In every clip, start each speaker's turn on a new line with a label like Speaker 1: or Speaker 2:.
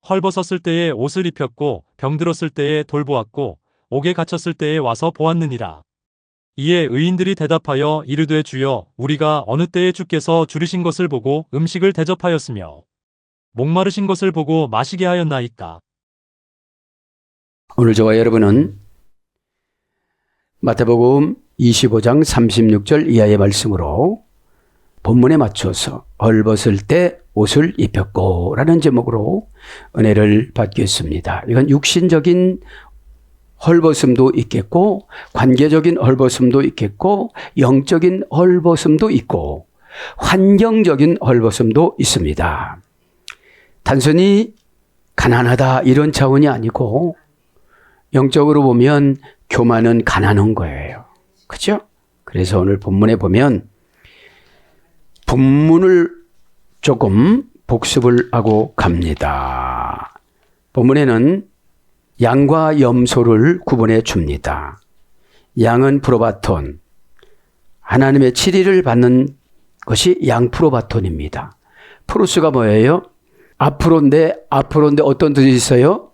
Speaker 1: 헐벗었을 때에 옷을 입혔고 병들었을 때에 돌보았고 옥에 갇혔을 때에 와서 보았느니라. 이에 의인들이 대답하여 이르되 주여 우리가 어느 때에 주께서 줄이신 것을 보고 음식을 대접하였으며 목마르신 것을 보고 마시게 하였나이까.
Speaker 2: 오늘 저와 여러분은 마태복음 25장 36절 이하의 말씀으로 본문에 맞춰서 헐벗을 때 옷을 입혔고 라는 제목으로 은혜를 받겠습니다. 이건 육신적인 헐벗음도 있겠고 관계적인 헐벗음도 있겠고 영적인 헐벗음도 있고 환경적인 헐벗음도 있습니다. 단순히 가난하다 이런 차원이 아니고 영적으로 보면 교만은 가난한 거예요. 그죠? 그래서 오늘 본문에 보면 본문을 조금 복습을 하고 갑니다. 본문에는 양과 염소를 구분해 줍니다. 양은 프로바톤, 하나님의 치리를 받는 것이 양 프로바톤입니다. 프로스가 뭐예요? 앞으로인데 어떤 뜻이 있어요?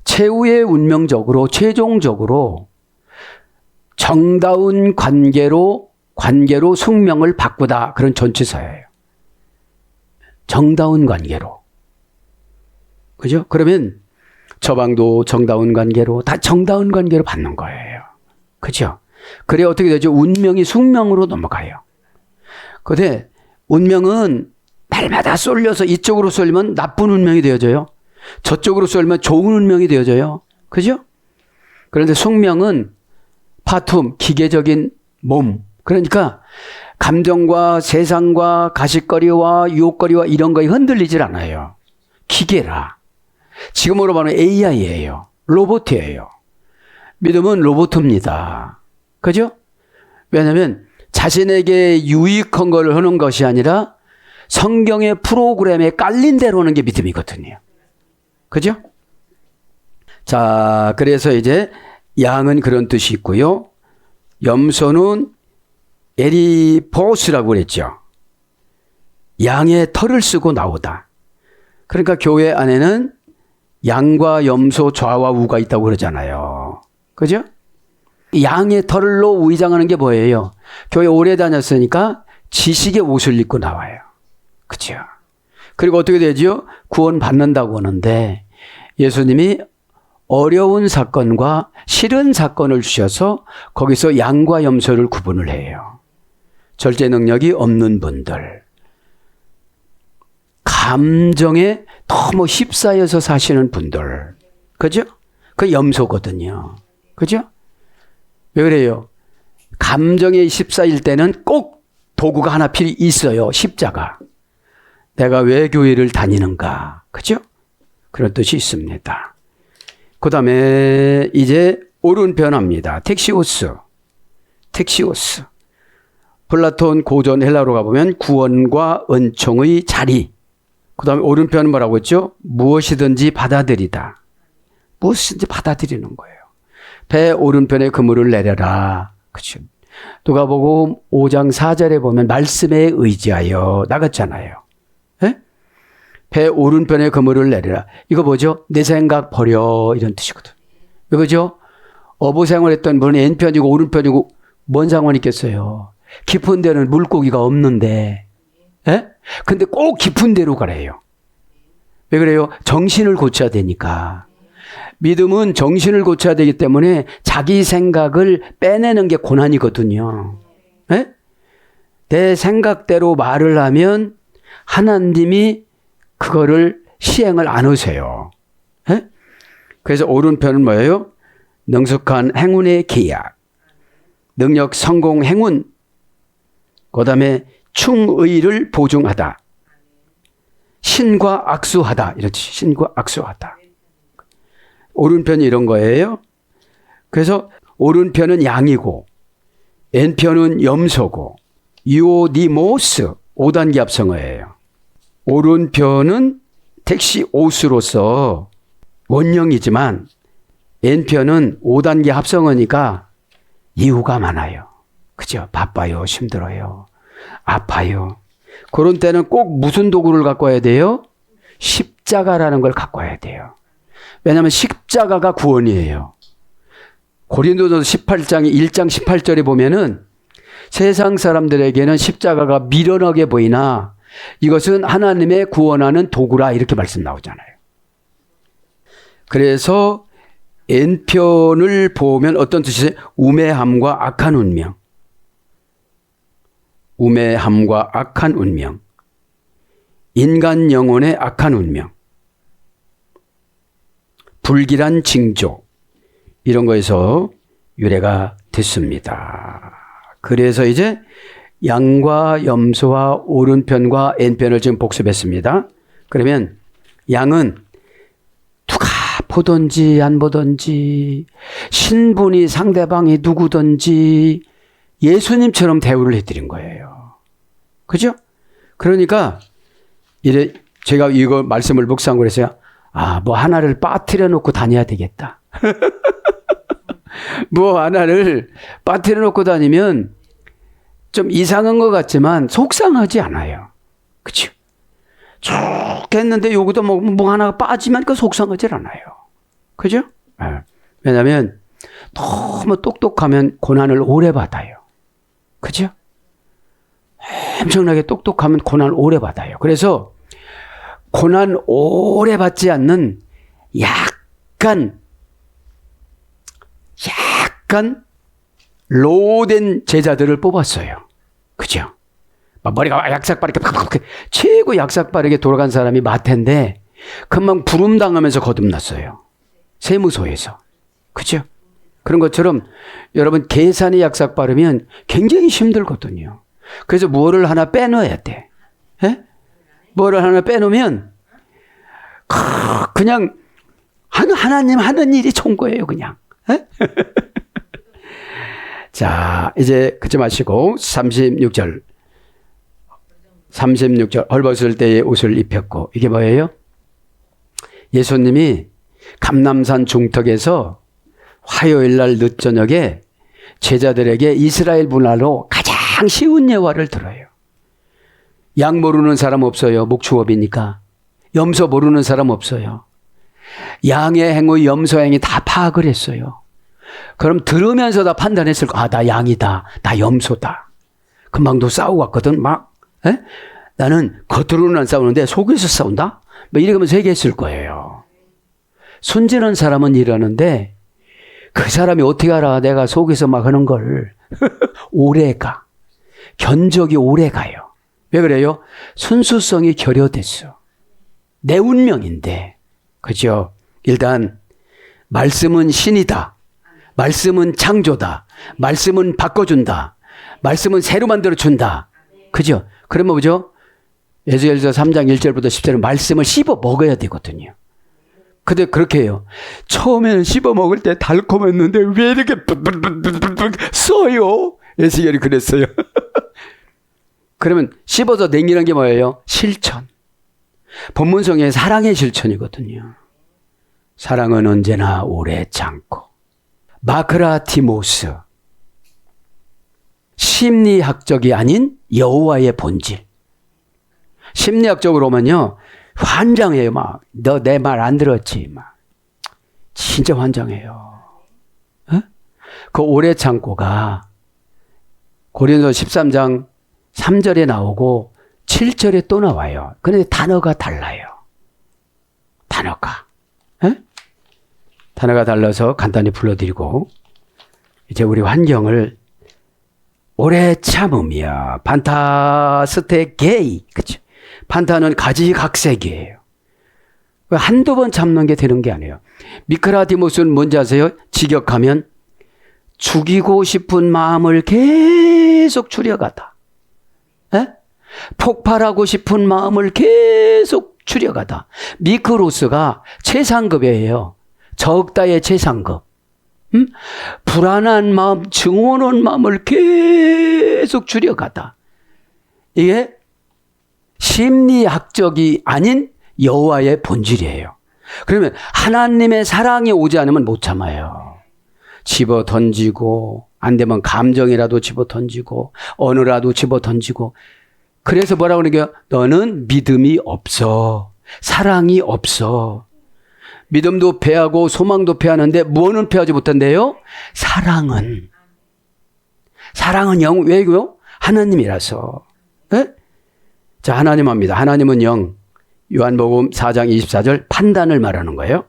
Speaker 2: 최후의 운명적으로 최종적으로 정다운 관계로 숙명을 바꾸다 그런 전치사예요. 정다운 관계로. 그죠? 그러면 저방도 정다운 관계로 다 정다운 관계로 받는 거예요. 그죠? 그래 어떻게 되죠? 운명이 숙명으로 넘어가요. 그런데 운명은 날마다 쏠려서 이쪽으로 쏠리면 나쁜 운명이 되어져요. 저쪽으로 쏠리면 좋은 운명이 되어져요. 그죠? 그런데 숙명은 파툼, 기계적인 몸. 그러니까 감정과 세상과 가십거리와 유혹거리와 이런 거에 흔들리질 않아요. 기계라. 지금으로 말하면 AI예요. 로봇이에요. 믿음은 로봇입니다. 그죠? 왜냐하면 자신에게 유익한 걸 하는 것이 아니라 성경의 프로그램에 깔린 대로 하는 게 믿음이거든요. 그죠? 자, 그래서 이제 양은 그런 뜻이 있고요. 염소는 에리포스라고 그랬죠. 양의 털을 쓰고 나오다. 그러니까 교회 안에는 양과 염소 좌와 우가 있다고 그러잖아요. 그죠? 양의 털로 위장하는 게 뭐예요? 교회 오래 다녔으니까 지식의 옷을 입고 나와요. 그죠? 그리고 어떻게 되죠? 구원 받는다고 하는데 예수님이 어려운 사건과 싫은 사건을 주셔서 거기서 양과 염소를 구분을 해요. 절제 능력이 없는 분들, 감정에 너무 휩싸여서 사시는 분들, 그죠? 그 염소거든요. 그죠? 왜 그래요? 감정에 휩싸일 때는 꼭 도구가 하나 필요 있어요. 십자가. 내가 왜 교회를 다니는가? 그죠? 그런 뜻이 있습니다. 그 다음에 이제 오른편합니다. 텍시오스. 플라톤 고전 헬라로 가보면 구원과 은총의 자리. 그 다음에 오른편은 뭐라고 했죠? 무엇이든지 받아들이다. 무엇이든지 받아들이는 거예요. 배 오른편에 그물을 내려라. 그렇죠. 누가복음 5장 4절에 보면 말씀에 의지하여 나갔잖아요. 네? 배 오른편에 그물을 내려라. 이거 뭐죠? 내 생각 버려 이런 뜻이거든. 이거죠? 어부 생활했던 분은 왼편이고 오른편이고 뭔 상관이 있겠어요. 깊은 데는 물고기가 없는데 예? 근데 꼭 깊은 데로 가래요. 왜 그래요? 정신을 고쳐야 되니까. 믿음은 정신을 고쳐야 되기 때문에 자기 생각을 빼내는 게 고난이거든요. 예? 내 생각대로 말을 하면 하나님이 그거를 시행을 안 하세요. 예? 그래서 오른편은 뭐예요? 능숙한 행운의 계약, 능력, 성공, 행운, 그 다음에 충의를 보증하다, 신과 악수하다, 이렇지. 신과 악수하다. 오른편이 이런 거예요. 그래서 오른편은 양이고 왼편은 염소고 유오디모스 5단계 합성어예요. 오른편은 텍시오스로서 원형이지만 왼편은 5단계 합성어니까 이유가 많아요. 그죠? 바빠요. 힘들어요. 아파요. 그런 때는 꼭 무슨 도구를 갖고 와야 돼요? 십자가라는 걸 갖고 와야 돼요. 왜냐하면 십자가가 구원이에요. 고린도전서 18장 1장 18절에 보면은 세상 사람들에게는 십자가가 미련하게 보이나 이것은 하나님의 구원하는 도구라 이렇게 말씀 나오잖아요. 그래서 N편을 보면 어떤 뜻이세요? 우매함과 악한 운명. 우매함과 악한 운명. 인간 영혼의 악한 운명. 불길한 징조. 이런 거에서 유래가 됐습니다. 그래서 이제 양과 염소와 오른편과 N편을 지금 복습했습니다. 그러면 양은 누가 보든지 안 보든지 신분이 상대방이 누구든지 예수님처럼 대우를 해드린 거예요. 그죠? 그러니까 이래 제가 이거 말씀을 묵상하고 그랬어요. 뭐 하나를 빠뜨려 놓고 다녀야 되겠다. 뭐 하나를 빠뜨려 놓고 다니면 좀 이상한 것 같지만 속상하지 않아요. 그쵸? 쭉 했는데 여기도 뭐 하나가 빠지면 그 속상하지 않아요. 그죠? 왜냐하면 너무 똑똑하면 고난을 오래 받아요. 그죠? 엄청나게 똑똑하면 고난을 오래 받아요. 그래서 고난 오래 받지 않는 약간 로우된 제자들을 뽑았어요. 그죠? 막 머리가 약삭빠르게 최고 약삭빠르게 돌아간 사람이 마태인데 금방 부름당하면서 거듭났어요. 세무소에서. 그죠? 그런 것처럼 여러분 계산이 약삭빠르면 굉장히 힘들거든요. 그래서 뭐를 하나 빼놓아야 돼. 에? 뭐를 하나 빼놓으면 그냥 하나님 하는 일이 좋은 거예요. 그냥. 에? 자, 이제 그치 마시고 36절 헐벗을 때에 옷을 입혔고 이게 뭐예요? 예수님이 감람산 중턱에서 화요일 날 늦저녁에 제자들에게 이스라엘 문화로 가장 쉬운 예화를 들어요. 양 모르는 사람 없어요. 목축업이니까. 염소 모르는 사람 없어요. 양의 행위, 염소 행위 다 파악을 했어요. 그럼 들으면서 다 판단했을 거야. 나 양이다. 나 염소다. 금방도 싸우고 왔거든. 막. 에? 나는 겉으로는 안 싸우는데 속에서 싸운다? 뭐 이러면서 얘기했을 거예요. 순진한 사람은 이러는데 그 사람이 어떻게 알아? 내가 속에서 막 하는 걸. 오래 가. 견적이 오래 가요. 왜 그래요? 순수성이 결여됐어. 내 운명인데. 그죠? 일단 말씀은 신이다. 말씀은 창조다. 말씀은 바꿔준다. 말씀은 새로 만들어준다. 그죠? 그러면 뭐죠? 에스겔서 3장 1절부터 10절은 말씀을 씹어 먹어야 되거든요. 근데 그렇게 해요. 처음에는 씹어 먹을 때 달콤했는데 왜 이렇게 써요? 에스겔이 그랬어요. 그러면 씹어서 냉기는 게 뭐예요? 실천. 본문성의 사랑의 실천이거든요. 사랑은 언제나 오래 참고. 마크라티모스. 심리학적이 아닌 여호와의 본질. 심리학적으로 보면요. 환장해요. 막. 너 내 말 안 들었지. 막. 진짜 환장해요. 어? 그 오래 참고가 고린도 13장 3절에 나오고 7절에 또 나와요. 그런데 단어가 달라요. 단어가. 에? 단어가 달라서 간단히 불러드리고 이제 우리 환경을 오래 참으며 판타스테게이. 그쵸? 판타는 가지각색이에요. 한두 번 참는 게 되는 게 아니에요. 미크라디모스는 뭔지 아세요? 직역하면 죽이고 싶은 마음을 계속 줄여가다. 에? 폭발하고 싶은 마음을 계속 줄여가다. 미크로스가 최상급이에요. 적다의 최상급. 불안한 마음, 증오하는 마음을 계속 줄여가다. 이게 심리학적이 아닌 여호와의 본질이에요. 그러면 하나님의 사랑이 오지 않으면 못 참아요. 집어 던지고 안 되면 감정이라도 집어 던지고 언어라도 집어 던지고. 그래서 뭐라고 그러게요? 너는 믿음이 없어. 사랑이 없어. 믿음도 패하고 소망도 패하는데 무엇은 패하지 못한대요? 사랑은. 사랑은 영, 왜요? 하나님이라서. 네? 자, 하나님 합니다. 하나님은 영. 요한복음 4장 24절 판단을 말하는 거예요.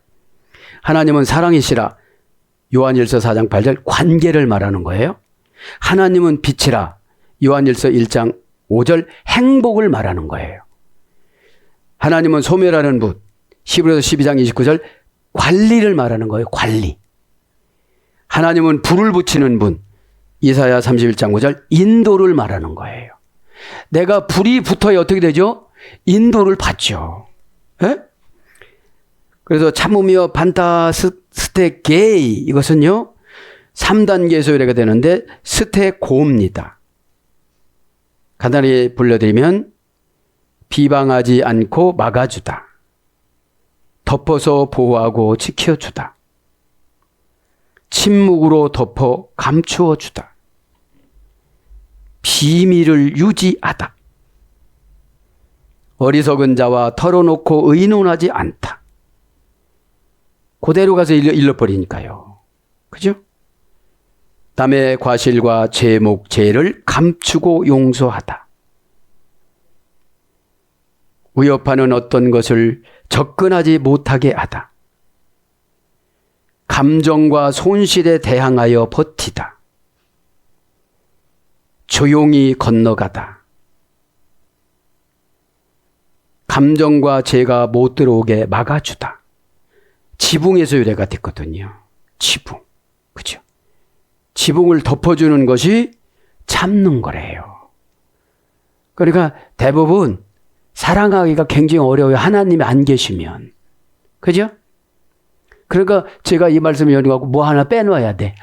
Speaker 2: 하나님은 사랑이시라. 요한일서 4장 8절 관계를 말하는 거예요. 하나님은 빛이라. 요한일서 1장 5절 행복을 말하는 거예요. 하나님은 소멸하는 분. 히브리서 12장 29절 관리를 말하는 거예요. 관리. 하나님은 불을 붙이는 분. 이사야 31장 5절 인도를 말하는 거예요. 내가 불이 붙어야 어떻게 되죠? 인도를 받죠. 에? 그래서 참으며 반타스테게이 이것은요 3단계에서 의뢰가 되는데 스테고입니다. 간단히 불러드리면 비방하지 않고 막아주다. 덮어서 보호하고 지켜주다. 침묵으로 덮어 감추어주다. 비밀을 유지하다. 어리석은 자와 털어놓고 의논하지 않다. 그대로 가서 잃어버리니까요. 그죠? 남의 과실과 죄목, 죄를 감추고 용서하다. 위협하는 어떤 것을 접근하지 못하게 하다. 감정과 손실에 대항하여 버티다. 조용히 건너가다. 감정과 죄가 못 들어오게 막아주다. 지붕에서 유래가 됐거든요. 지붕. 그죠? 지붕을 덮어주는 것이 참는 거래요. 그러니까 대부분 사랑하기가 굉장히 어려워요. 하나님이 안 계시면. 그죠? 그러니까 제가 이 말씀을 연구하고 뭐 하나 빼놓아야 돼.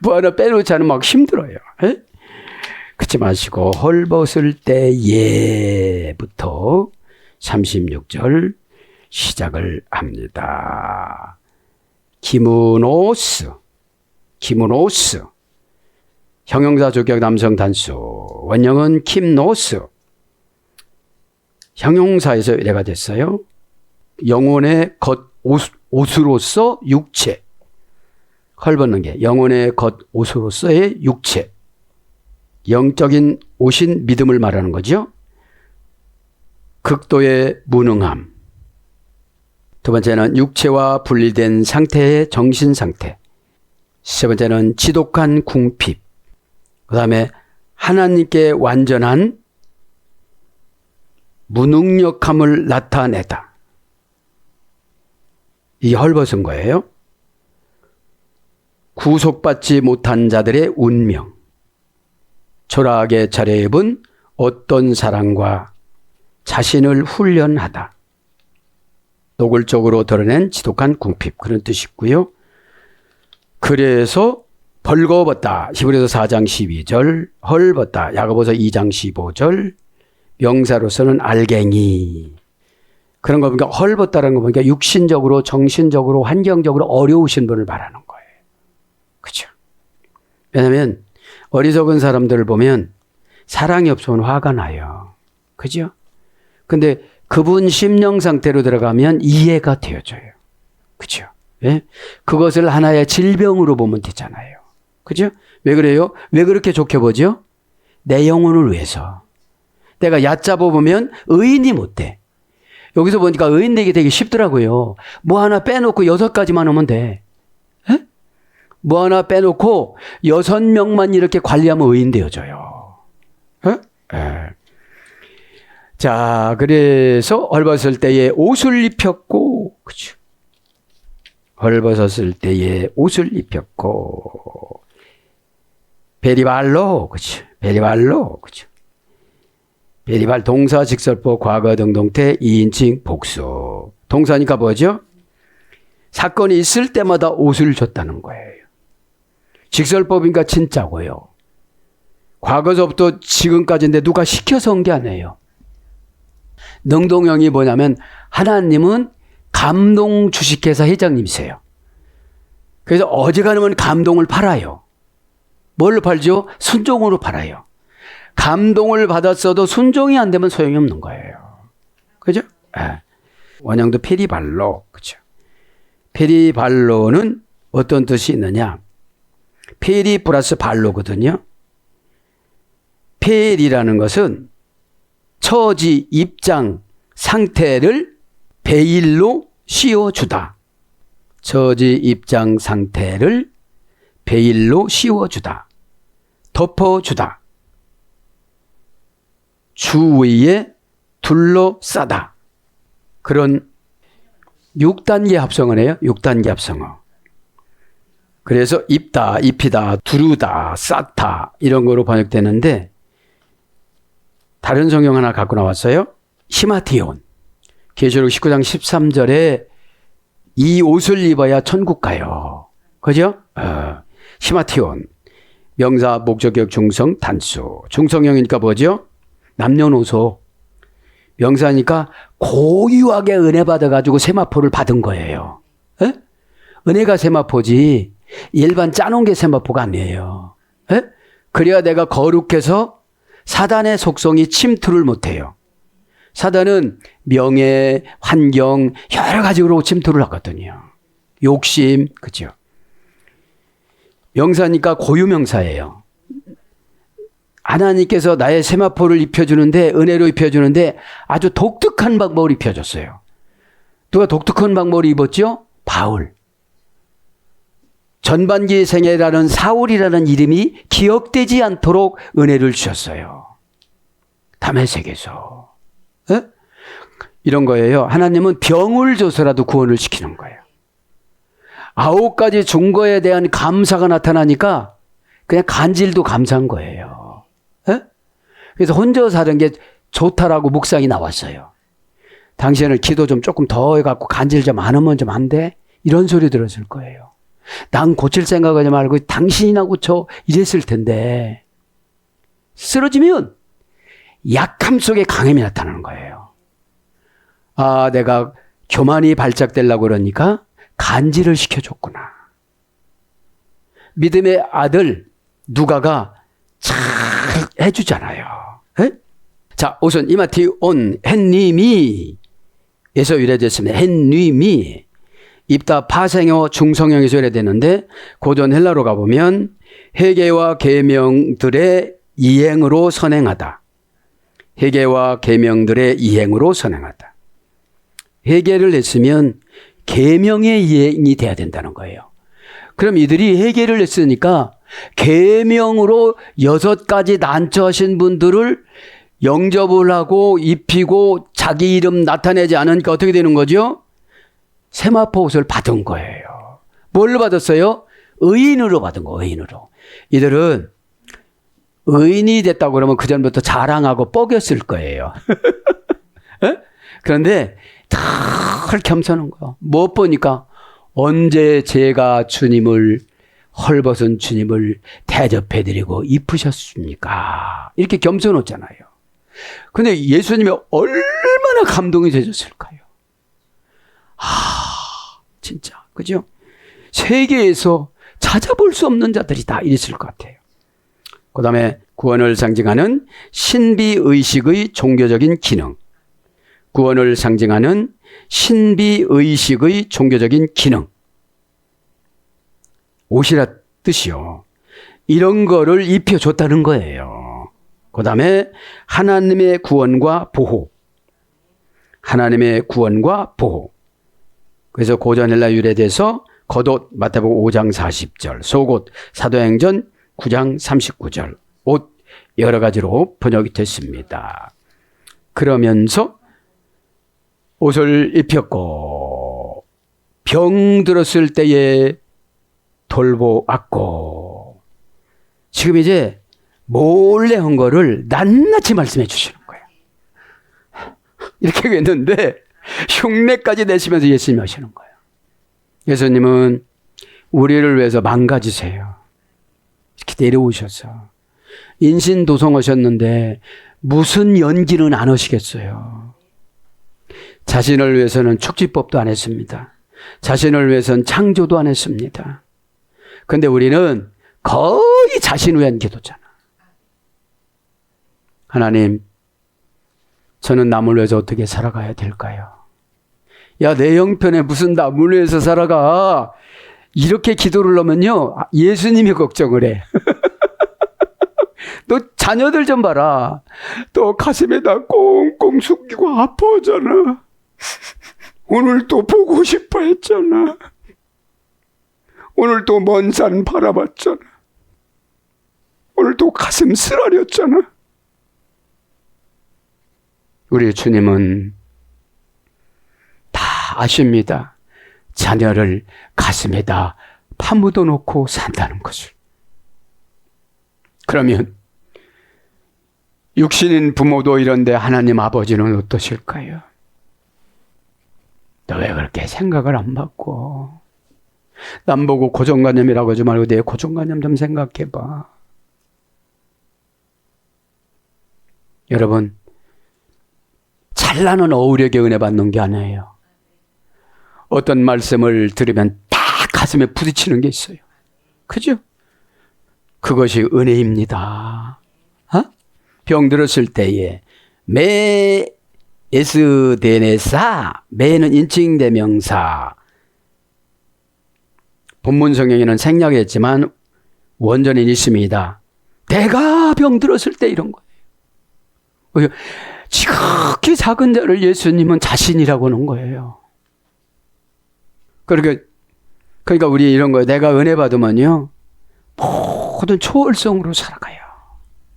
Speaker 2: 뭐 하나 빼놓지 않으면 막 힘들어요. 에? 그렇지 마시고 헐벗을 때에부터 36절 시작을 합니다. 기무노스 형용사 조격 남성 단수 원형은 킴노스 형용사에서 의뢰가 됐어요. 영혼의 겉옷으로서 육체 헐벗는 게 영혼의 겉옷으로서의 육체 영적인 옷인 믿음을 말하는 거죠. 극도의 무능함. 두 번째는 육체와 분리된 상태의 정신 상태. 세 번째는 지독한 궁핍. 그 다음에 하나님께 완전한 무능력함을 나타내다. 이 헐벗은 거예요. 구속받지 못한 자들의 운명. 초라하게 차려입은 어떤 사랑과 자신을 훈련하다. 노골적으로 드러낸 지독한 궁핍 그런 뜻이고요. 그래서 벌거벗다 히브리서 4장 12절 헐벗다 야고보서 2장 15절 명사로서는 알갱이 그런 거 보니까 헐벗다라는 거 보니까 육신적으로 정신적으로 환경적으로 어려우신 분을 말하는 거예요. 그렇죠? 왜냐하면 어리석은 사람들을 보면 사랑이 없으면 화가 나요. 그죠? 근데 그분 심령 상태로 들어가면 이해가 되어져요. 그죠? 예? 그것을 하나의 질병으로 보면 되잖아요. 그죠? 왜 그래요? 왜 그렇게 좋게 보죠? 내 영혼을 위해서. 내가 얕잡아 보면 의인이 못 돼. 여기서 보니까 의인 되기 되게 쉽더라고요. 뭐 하나 빼놓고 6가지만 하면 돼. 예? 뭐 하나 빼놓고 6명만 이렇게 관리하면 의인 되어져요. 예? 예. 자, 그래서 헐벗을 때에 옷을 입혔고, 그죠? 헐벗었을 때에 옷을 입혔고, 베리발로, 그죠? 베리발로, 그죠? 베리발 동사 직설법 과거 등동태 2인칭 복수. 동사니까 뭐죠? 사건이 있을 때마다 옷을 줬다는 거예요. 직설법이니까 진짜고요. 과거서부터 지금까지인데 누가 시켜서 온 게 아니에요. 능동형이 뭐냐면 하나님은 감동 주식회사 회장님이세요. 그래서 어지간하면 감동을 팔아요. 뭘로 팔죠? 순종으로 팔아요. 감동을 받았어도 순종이 안 되면 소용이 없는 거예요. 그죠? 예. 원형도 페리발로. 그죠? 페리발로는 어떤 뜻이 있느냐? 페리 플러스 발로거든요. 페리라는 것은 처지, 입장, 상태를 베일로 씌워주다. 처지, 입장, 상태를 베일로 씌워주다. 덮어주다. 주위에 둘러싸다. 그런 6단계 합성어네요. 6단계 합성어. 그래서 입다, 입히다, 두르다, 쌓다 이런 거로 번역되는데 다른 성경 하나 갖고 나왔어요. 히마티온. 계시록 19장 13절에 이 옷을 입어야 천국 가요. 그죠? 히마티온. 명사, 목적격, 중성, 단수. 중성형이니까 뭐죠? 남녀노소. 명사니까 고유하게 은혜 받아가지고 세마포를 받은 거예요. 에? 은혜가 세마포지 일반 짜놓은 게 세마포가 아니에요. 에? 그래야 내가 거룩해서 사단의 속성이 침투를 못해요. 사단은 명예, 환경 여러 가지로 침투를 하거든요. 욕심, 그죠? 명사니까 고유명사예요. 하나님께서 나의 세마포를 입혀주는데 은혜로 입혀주는데 아주 독특한 방법을 입혀줬어요. 누가 독특한 방법을 입었죠? 바울. 전반기 생애라는 사울이라는 이름이 기억되지 않도록 은혜를 주셨어요. 다메섹에서. 이런 거예요. 하나님은 병을 줘서라도 구원을 시키는 거예요. 9가지 증거에 대한 감사가 나타나니까 그냥 간질도 감사한 거예요. 그래서 혼자 사는 게 좋다라고 묵상이 나왔어요. 당신을 기도 좀 조금 더 해갖고 간질 좀 안 하면 좀 안 돼? 이런 소리 들었을 거예요. 난 고칠 생각하지 말고 당신이나 고쳐 이랬을 텐데 쓰러지면 약함 속에 강함이 나타나는 거예요. 아, 내가 교만이 발작되려고 그러니까 간질을 시켜줬구나. 믿음의 아들 누가가 잘 해주잖아요. 에? 자, 우선 이마티온 햇님이 에서 유래됐습니다. 햇님이 입다 파생어 중성형에서 유래되는데 고전 헬라로 가보면 회개와 계명들의 이행으로 선행하다. 회개와 계명들의 이행으로 선행하다. 회개를 했으면 계명의 이행이 돼야 된다는 거예요. 그럼 이들이 회개를 했으니까 계명으로 6가지 난처하신 분들을 영접을 하고 입히고 자기 이름 나타내지 않으니까 어떻게 되는 거죠? 세마포 옷을 받은 거예요. 뭘로 받았어요? 의인으로 받은 거예요. 의인으로. 이들은 의인이 됐다고 그러면 그전부터 자랑하고 뻐겼을 거예요. 그런데 늘 겸손한 거예요. 무엇 보니까 언제 제가 주님을 헐벗은 주님을 대접해드리고 입으셨습니까? 이렇게 겸손했잖아요. 근데 예수님이 얼마나 감동이 되셨을까요? 진짜 그죠? 세계에서 찾아볼 수 없는 자들이다 이랬을 것 같아요. 그 다음에 구원을 상징하는 신비의식의 종교적인 기능. 구원을 상징하는 신비의식의 종교적인 기능. 옷이라 뜻이요. 이런 거를 입혀줬다는 거예요. 그 다음에 하나님의 구원과 보호. 하나님의 구원과 보호. 그래서 고전 헬라 유래돼서 겉옷 마태복음 5장 40절, 속옷 사도행전 9장 39절, 옷 여러 가지로 번역이 됐습니다. 그러면서 옷을 입혔고 병 들었을 때에 돌보았고 지금 이제 몰래 한 거를 낱낱이 말씀해 주시는 거예요. 이렇게 했는데 흉내까지 내시면서 예수님이 하시는 거예요. 예수님은 우리를 위해서 망가지세요. 이렇게 내려오셔서 인신도성하셨는데 무슨 연기는 안 하시겠어요. 자신을 위해서는 축지법도 안 했습니다. 자신을 위해서는 창조도 안 했습니다. 그런데 우리는 거의 자신을 위한 기도잖아. 하나님, 저는 남을 위해서 어떻게 살아가야 될까요? 야, 내 형편에 무슨 남을 위해서 살아가? 이렇게 기도를 하면요, 예수님이 걱정을 해. 너 자녀들 좀 봐라. 또 가슴에다 꽁꽁 숨기고 아파하잖아. 오늘 또 보고 싶어 했잖아. 오늘 또 먼 산 바라봤잖아. 오늘 또 가슴 쓰라렸잖아. 우리 주님은 다 아십니다. 자녀를 가슴에다 파묻어 놓고 산다는 것을. 그러면 육신인 부모도 이런데 하나님 아버지는 어떠실까요? 너 왜 그렇게 생각을 안 바꿔? 남 보고 고정관념이라고 하지 말고 내 고정관념 좀 생각해봐. 여러분, 찬란한 어우력에 은혜 받는 게 아니에요. 어떤 말씀을 들으면 딱 가슴에 부딪히는 게 있어요. 그죠? 그것이 은혜입니다. 병 들었을 때에 매 에스데네사, 매는 인칭대명사. 본문 성경에는 생략했지만 원전은 있습니다. 내가 병 들었을 때 이런 거예요. 지극히 작은 자를 예수님은 자신이라고 하는 거예요. 그러니까 우리 이런 거예요. 내가 은혜 받으면요, 모든 초월성으로 살아가요.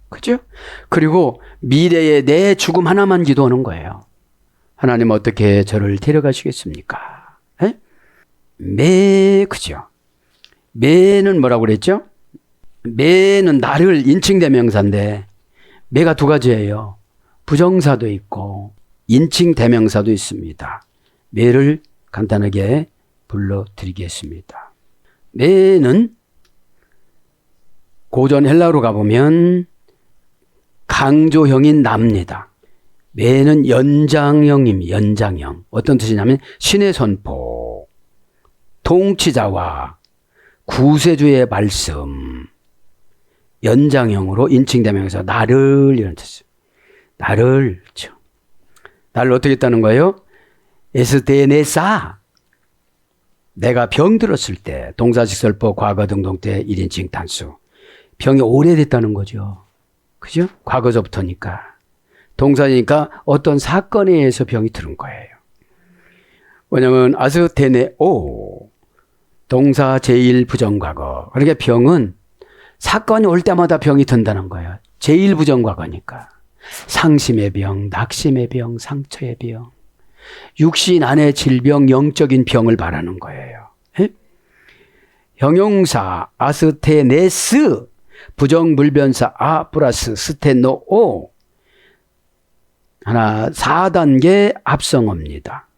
Speaker 2: 그죠? 그리고 미래의 내 죽음 하나만 기도하는 거예요. 하나님 어떻게 저를 데려가시겠습니까? 그죠? 매는 뭐라고 그랬죠? 매는 나를 인칭대명사인데, 매가 두 가지예요. 부정사도 있고 인칭대명사도 있습니다. 매를 간단하게 불러드리겠습니다. 매는 고전 헬라어로 가보면 강조형인 납니다. 매는 연장형입니다. 연장형. 어떤 뜻이냐면 신의 선포, 통치자와 구세주의 말씀, 연장형으로 인칭대명사 나를, 이런 뜻이에요. 나를 어떻게 했다는 거예요? 에스데네사, 내가 병 들었을 때, 동사직설법 과거 등동 때 1인칭 단수. 병이 오래됐다는 거죠. 그죠? 과거서부터니까. 동사니까 어떤 사건에 의해서 병이 들은 거예요. 왜냐면 아스테네오, 동사 제1부정과거. 그러니까 병은 사건이 올 때마다 병이 든다는 거예요. 제1부정과거니까. 상심의 병, 낙심의 병, 상처의 병, 육신 안의 질병, 영적인 병을 말하는 거예요. 에? 형용사 아스테네스, 부정불변사 아 플러스 스테노오, 하나 4단계 합성어입니다.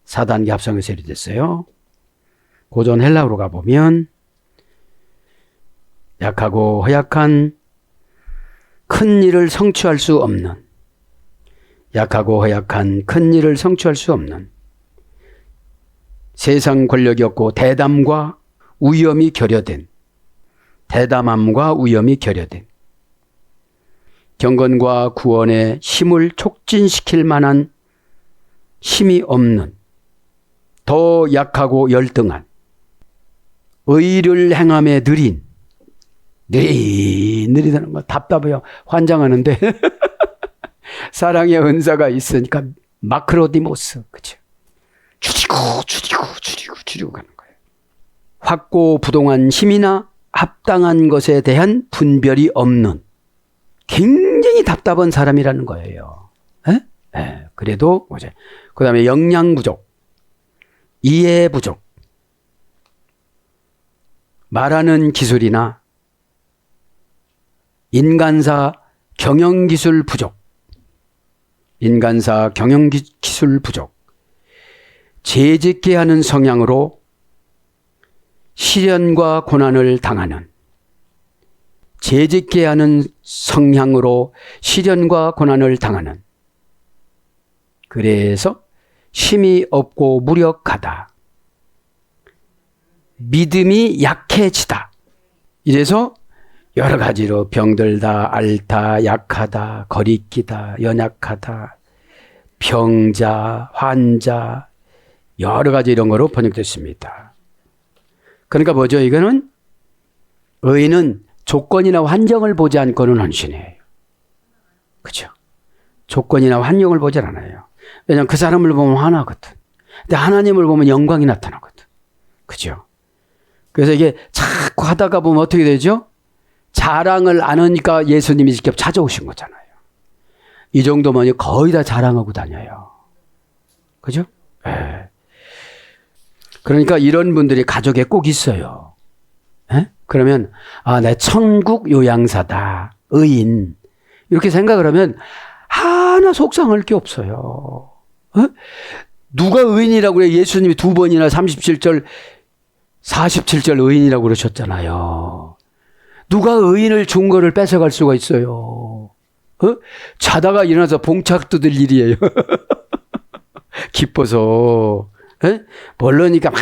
Speaker 2: 4단계 합성어에서 됐어요. 고전 헬라어로 가보면 약하고 허약한, 큰 일을 성취할 수 없는, 약하고 허약한 큰 일을 성취할 수 없는, 세상 권력이 없고 대담과 위험이 결여된, 대담함과 위험이 결여된, 경건과 구원의 힘을 촉진시킬 만한 힘이 없는, 더 약하고 열등한, 의를 행함에 느리다는 거 답답해요. 환장하는데 사랑의 은사가 있으니까 마크로디모스, 그죠? 줄이고 가는 거예요. 확고부동한 힘이나 합당한 것에 대한 분별이 없는 굉장히 답답한 사람이라는 거예요. 그래도 그 다음에 역량 부족, 이해 부족, 말하는 기술이나 인간사 경영기술 부족, 죄짓게 하는 성향으로 시련과 고난을 당하는, 그래서 힘이 없고 무력하다, 믿음이 약해지다. 이래서 여러 가지로 병들다, 앓다, 약하다, 거리끼다, 연약하다, 병자, 환자, 여러 가지 이런 거로 번역됐습니다. 그러니까 뭐죠? 이거는 의인은 조건이나 환경을 보지 않고는 헌신해요. 그죠? 조건이나 환경을 보지 않아요. 왜냐하면 그 사람을 보면 화나거든. 근데 하나님을 보면 영광이 나타나거든. 그죠? 그래서 이게 자꾸 하다가 보면 어떻게 되죠? 자랑을 안 하니까 예수님이 직접 찾아오신 거잖아요. 이 정도면 거의 다 자랑하고 다녀요. 그죠? 네. 그러니까 이런 분들이 가족에 꼭 있어요. 네? 그러면 내 천국 요양사다. 의인. 이렇게 생각을 하면 하나 속상할 게 없어요. 어? 누가 의인이라고 그래? 예수님이 2번이나 37절, 47절 의인이라고 그러셨잖아요. 누가 의인을 준 거를 뺏어갈 수가 있어요. 자다가 일어나서 봉착 뜯을 일이에요. 기뻐서. 모르니까 막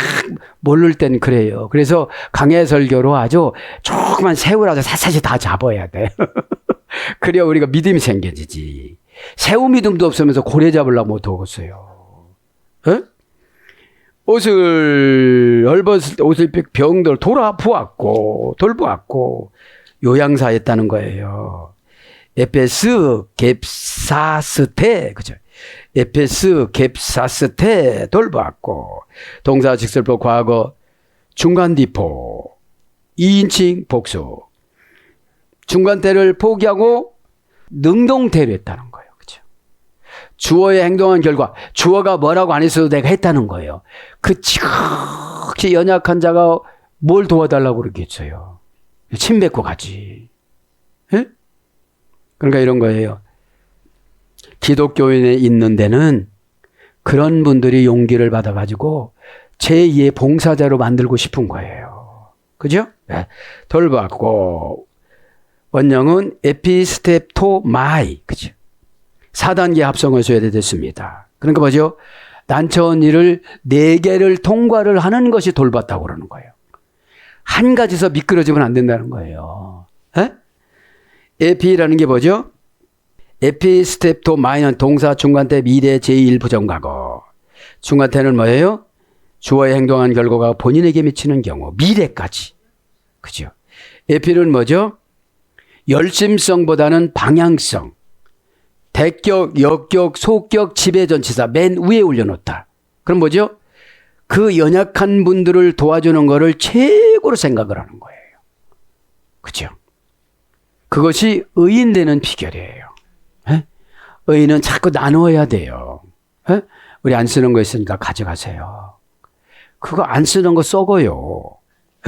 Speaker 2: 모를 땐 그래요. 그래서 강해 설교로 아주 조그만 새우라도 샅샅이 다 잡아야 돼. 그래야 우리가 믿음이 생겨지지. 새우 믿음도 없으면서 고래 잡으려고 못 하겠어요. 옷을 헐벗을 때 옷을 병들 돌아보았고 돌보았고 요양사했다는 거예요. 에페스 갭사스테, 그죠? 에페스 갭사스테 돌보았고, 동사 직설법 과거 중간디포 2인칭 복수, 중간태를 포기하고 능동태로 했다는 거예요. 그죠? 주어에 행동한 결과, 주어가 뭐라고 안 했어도 내가 했다는 거예요. 그 지극히 연약한 자가 뭘 도와달라고 그러겠어요? 침 뱉고 가지. 예? 그러니까 이런 거예요. 기독교인에 있는 데는 그런 분들이 용기를 받아가지고 제2의 봉사자로 만들고 싶은 거예요. 그죠? 네. 돌봤고, 원형은 에피스텝토마이. 그죠? 4단계 합성을 써야 됐습니다. 그러니까 뭐죠? 난처한 일을 4개를 통과를 하는 것이 돌봤다고 그러는 거예요. 한 가지서 미끄러지면 안 된다는 거예요. 에? 에피라는 게 뭐죠? 에피스텝토 마이는 동사 중간태 미래 제1부정과거. 중간태는 뭐예요? 주어에 행동한 결과가 본인에게 미치는 경우. 미래까지. 그죠? 에피는 뭐죠? 열심성보다는 방향성. 대격, 역격, 소격, 지배전치사 맨 위에 올려놓다. 그럼 뭐죠? 그 연약한 분들을 도와주는 거를 최고로 생각을 하는 거예요. 그죠? 그것이 의인 되는 비결이에요. 에? 의인은 자꾸 나누어야 돼요. 에? 우리 안 쓰는 거 있으니까 가져가세요. 그거 안 쓰는 거 썩어요.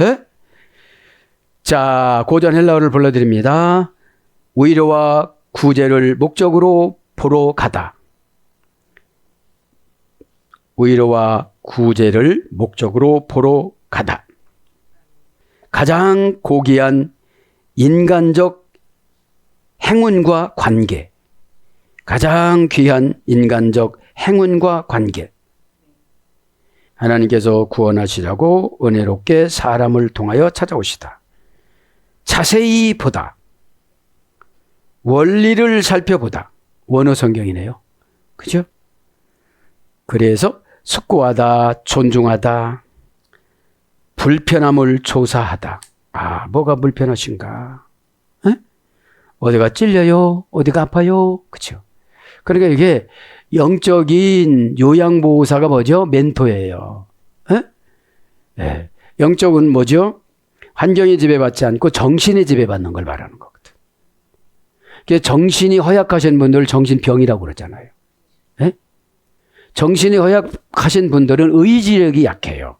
Speaker 2: 에? 자, 고전 헬라어를 불러드립니다. 위로와 구제를 목적으로 보러 가다. 위로와 구제를 목적으로 보러 가다. 가장 고귀한 인간적 행운과 관계. 가장 귀한 인간적 행운과 관계. 하나님께서 구원하시라고 은혜롭게 사람을 통하여 찾아오시다. 자세히 보다. 원리를 살펴보다. 원어 성경이네요. 그죠? 그래서 숙고하다, 존중하다, 불편함을 조사하다. 아, 뭐가 불편하신가? 에? 어디가 찔려요? 어디가 아파요? 그죠? 그러니까 이게 영적인 요양보호사가 뭐죠? 멘토예요. 에? 네. 영적은 뭐죠? 환경이 지배받지 않고 정신이 지배받는 걸 말하는 거거든. 정신이 허약하신 분들을 정신병이라고 그러잖아요. 에? 정신이 허약하신 분들은 의지력이 약해요.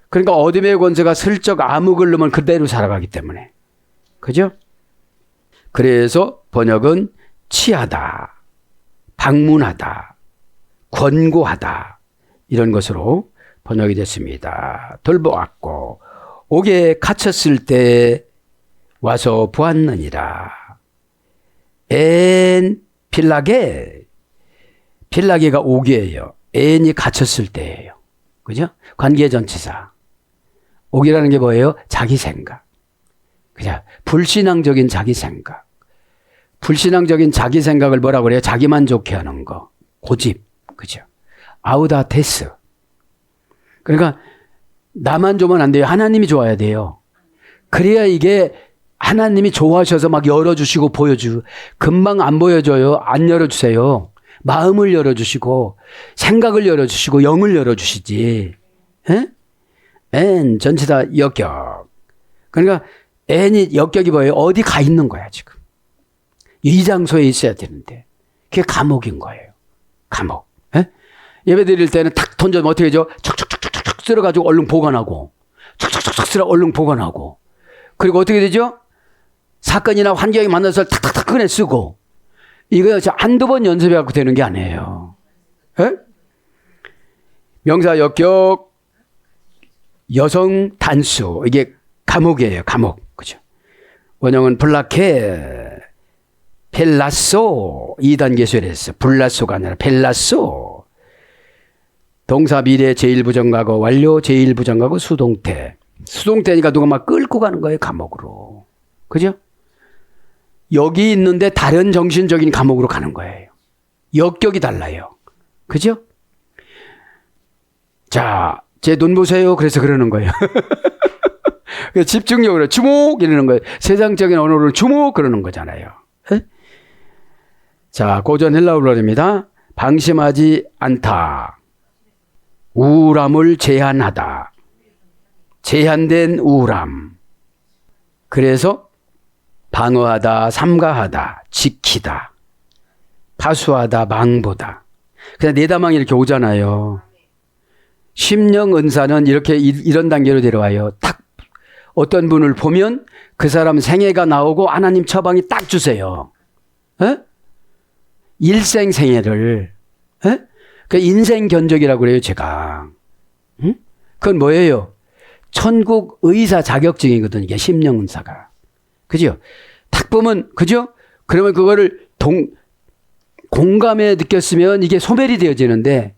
Speaker 2: 그러니까 어둠의 권세가 슬쩍 암흑을 넣으면 그대로 살아가기 때문에. 그죠? 그래서 번역은 치하다, 방문하다, 권고하다 이런 것으로 번역이 됐습니다. 돌보았고 옥에 갇혔을 때 와서 보았느니라. 엔 필라게, 필라게가 옥이에요. 엔이 갇혔을 때예요. 그죠? 관계전치사. 옥이라는 게 뭐예요? 자기 생각. 그냥 불신앙적인 자기 생각. 불신앙적인 자기 생각을 뭐라고 그래요? 자기만 좋게 하는 거. 고집. 그죠? 아우다테스. 그러니까 나만 좋으면 안 돼요. 하나님이 좋아야 돼요. 그래야 이게 하나님이 좋아하셔서 막 열어주시고 보여주고, 금방 안 보여줘요. 안 열어주세요. 마음을 열어주시고 생각을 열어주시고 영을 열어주시지. 에? N 전체 다 역격. 그러니까 N이 역격이 뭐예요? 어디 가 있는 거야 지금. 이 장소에 있어야 되는데 그게 감옥인 거예요. 감옥. 에? 예배 드릴 때는 탁 던져면 어떻게 되죠? 척척척척척 쓸어가지고 얼른 보관하고 척척척척 쓸어 얼른 보관하고 그리고 어떻게 되죠? 사건이나 환경이 만나서 탁탁탁 꺼내 쓰고 이거 한두 번 연습해갖고 되는 게 아니에요. 에? 명사 역격 여성 단수 이게 감옥이에요. 감옥. 그죠? 원형은 블라케 펠라소 2단계수를 했어. 블라소가 아니라 펠라소. 동사 미래 제1부정과거 완료 제1부정과거 수동태. 수동태니까 누가 막 끌고 가는 거예요. 감옥으로. 그죠? 여기 있는데 다른 정신적인 감옥으로 가는 거예요. 역격이 달라요. 그죠? 자, 제 눈 보세요. 그래서 그러는 거예요. 집중력으로 주목 이러는 거예요. 세상적인 언어로 주목 그러는 거잖아요. 에? 자, 고전 헬라어입니다. 방심하지 않다. 우울함을 제한하다. 제한된 우울함. 그래서 방어하다, 삼가하다, 지키다, 파수하다, 망보다. 그냥 내다망이 이렇게 오잖아요. 심령 은사는 이렇게 이런 단계로 내려와요. 딱 어떤 분을 보면 그 사람 생애가 나오고 하나님 처방이 딱 주세요. 에? 일생 생애를. 에? 그 인생 견적이라고 그래요, 제가. 응? 그건 뭐예요? 천국 의사 자격증이거든요, 이게 심령 은사가. 그죠? 딱 보면, 그죠? 그러면 그거를 공감에 느꼈으면 이게 소멸이 되어지는데,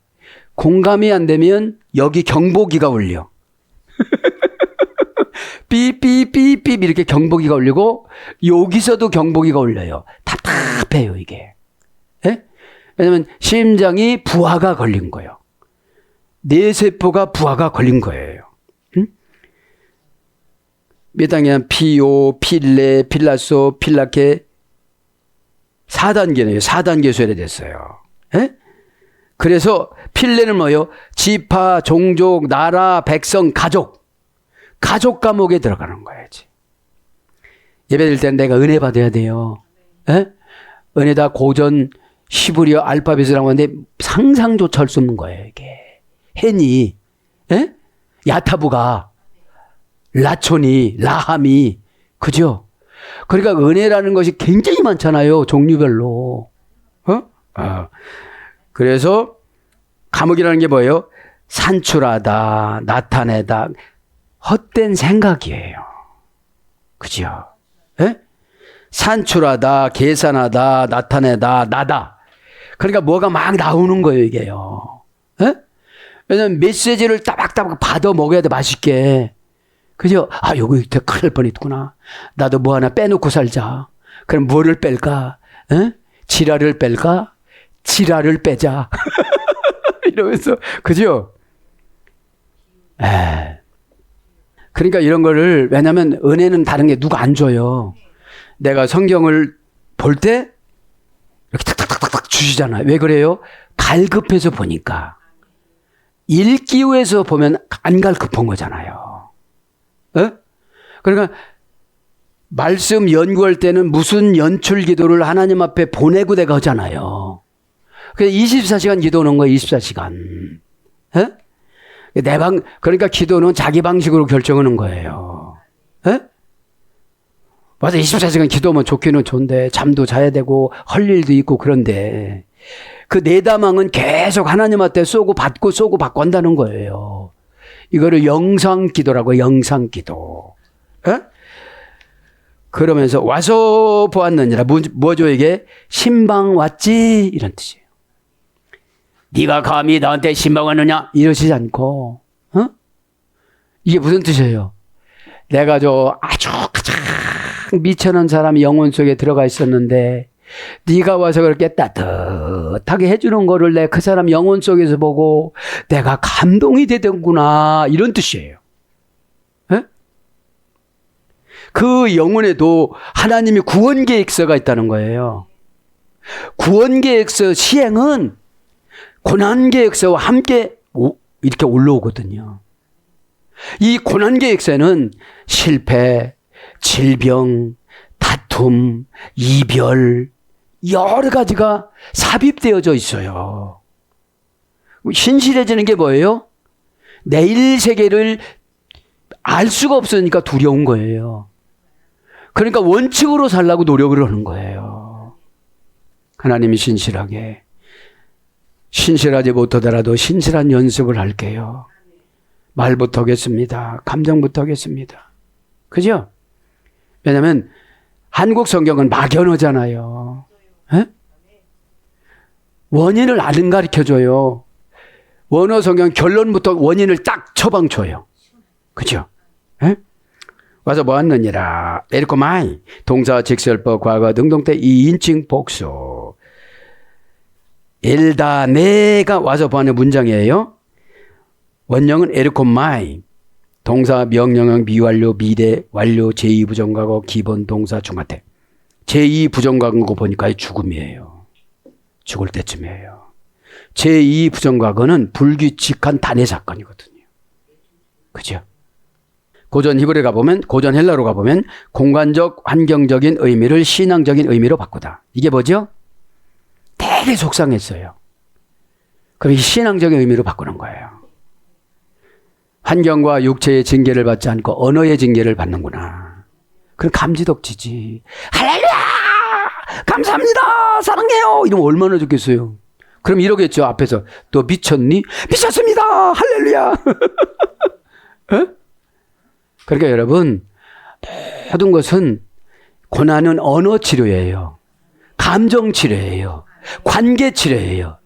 Speaker 2: 공감이 안 되면 여기 경보기가 울려. 삐삐삐삐 이렇게 경보기가 울리고, 여기서도 경보기가 울려요. 답답해요, 이게. 예? 왜냐면 심장이 부하가 걸린 거예요. 뇌세포가 부하가 걸린 거예요. 몇 단계냐? 피오, 필레, 필라소, 필라케 4단계네요. 4단계 쇠례됐어요. 에? 그래서 필레는 뭐예요? 지파, 종족, 나라, 백성, 가족. 가족 감옥에 들어가는 거야지. 예배드릴 때는 내가 은혜 받아야 돼요. 에? 은혜다 고전 히브리어 알파벳이라고 하는데 상상조차 할 수 없는 거예요. 이게. 헨이, 에? 야타부가 라촌이, 라함이, 그죠? 그러니까 은혜라는 것이 굉장히 많잖아요. 종류별로. 그래서 감옥이라는 게 뭐예요? 산출하다, 나타내다, 헛된 생각이에요. 그죠? 에? 산출하다, 계산하다, 나타내다, 나다. 그러니까 뭐가 막 나오는 거예요, 이게요. 에? 왜냐면 메시지를 따박따박 받아 먹어야 돼, 맛있게. 그죠? 아, 요거 큰일 날 뻔했구나. 나도 뭐 하나 빼놓고 살자. 그럼 뭐를 뺄까? 에? 지랄을 뺄까? 지랄을 빼자. 이러면서, 그죠? 그러니까 이런 거를, 왜냐면 은혜는 다른 게 누가 안 줘요. 내가 성경을 볼 때, 이렇게 탁탁탁탁 주시잖아요. 왜 그래요? 갈급해서 보니까. 읽기 위해서 보면 안 갈급한 거잖아요. 에? 그러니까 말씀 연구할 때는 무슨 연출 기도를 하나님 앞에 보내고 내가 하잖아요. 그래서 24시간 기도하는 거예요. 24시간. 에? 그러니까 기도는 자기 방식으로 결정하는 거예요. 에? 맞아. 24시간 기도하면 좋기는 좋은데 잠도 자야 되고 할 일도 있고 그런데 그 내다망은 계속 하나님 앞에 쏘고 받고 한다는 거예요. 이거를 영상기도라고 영상기도. 에? 그러면서 와서 보았느니라. 뭐죠 이게? 신방 왔지? 이런 뜻이에요. 네가 감히 나한테 신방하느냐? 이러시지 않고 이게 무슨 뜻이에요? 내가 아주 가장 가장 미천한 사람이 영혼 속에 들어가 있었는데 네가 와서 그렇게 따뜻하게 해주는 거를 내 그 사람 영혼 속에서 보고 내가 감동이 되던구나, 이런 뜻이에요. 에? 그 영혼에도 하나님이 구원계획서가 있다는 거예요. 구원계획서 시행은 고난계획서와 함께 이렇게 올라오거든요. 이 고난계획서는 실패, 질병, 다툼, 이별, 여러 가지가 삽입되어져 있어요. 신실해지는 게 뭐예요? 내일 세계를 알 수가 없으니까 두려운 거예요. 그러니까 원칙으로 살라고 노력을 하는 거예요. 하나님이 신실하지 못하더라도 신실한 연습을 할게요. 말부터 하겠습니다. 감정부터 하겠습니다. 그죠? 왜냐하면 한국 성경은 막연하잖아요. 에? 원인을 안 가르쳐줘요. 원어 성경 결론부터 원인을 딱 처방줘요. 그죠? 에? 와서 보았느니라. 에리코 마이. 동사, 직설법, 과거, 능동태, 이인칭, 복수. 엘다 내가 와서 보았는 문장이에요. 원형은 에리코 마이. 동사, 명령형, 미완료, 미래, 완료, 제2부정과거, 기본 동사, 중화태. 제2부정과거 보니까 죽음이에요. 죽을 때쯤이에요. 제2부정과거는 불규칙한 단회 사건이거든요. 그죠? 고전 히브리어 가보면, 고전 헬라로 가보면 공간적, 환경적인 의미를 신앙적인 의미로 바꾸다. 이게 뭐죠? 되게 속상했어요. 그럼 이 신앙적인 의미로 바꾸는 거예요. 환경과 육체의 징계를 받지 않고 언어의 징계를 받는구나. 그럼 감지덕지지. 할렐루야! 감사합니다! 사랑해요! 이러면 얼마나 좋겠어요. 그럼 이러겠죠. 앞에서. 너 미쳤니? 미쳤습니다! 할렐루야! 에? 그러니까 여러분, 모든 것은 고난은 언어 치료예요. 감정 치료예요. 관계 치료예요.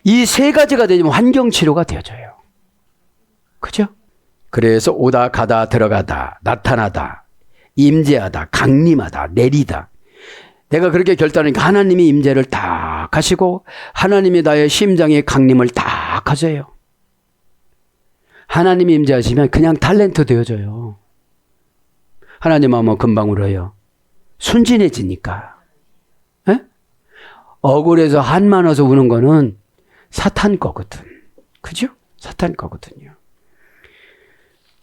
Speaker 2: 이 세 가지가 되면 환경 치료가 되어져요. 그죠? 그래서 오다, 가다, 들어가다, 나타나다, 임재하다, 강림하다, 내리다. 내가 그렇게 결단하니까 하나님이 임재를 딱 하시고 하나님이 나의 심장의 강림을 딱 하세요. 하나님이 임재하시면 그냥 탤런트 되어져요. 하나님 하면 금방 울어요. 순진해지니까. 에? 억울해서 한 많아서 우는 거는 사탄 거거든. 그죠? 사탄 거거든요.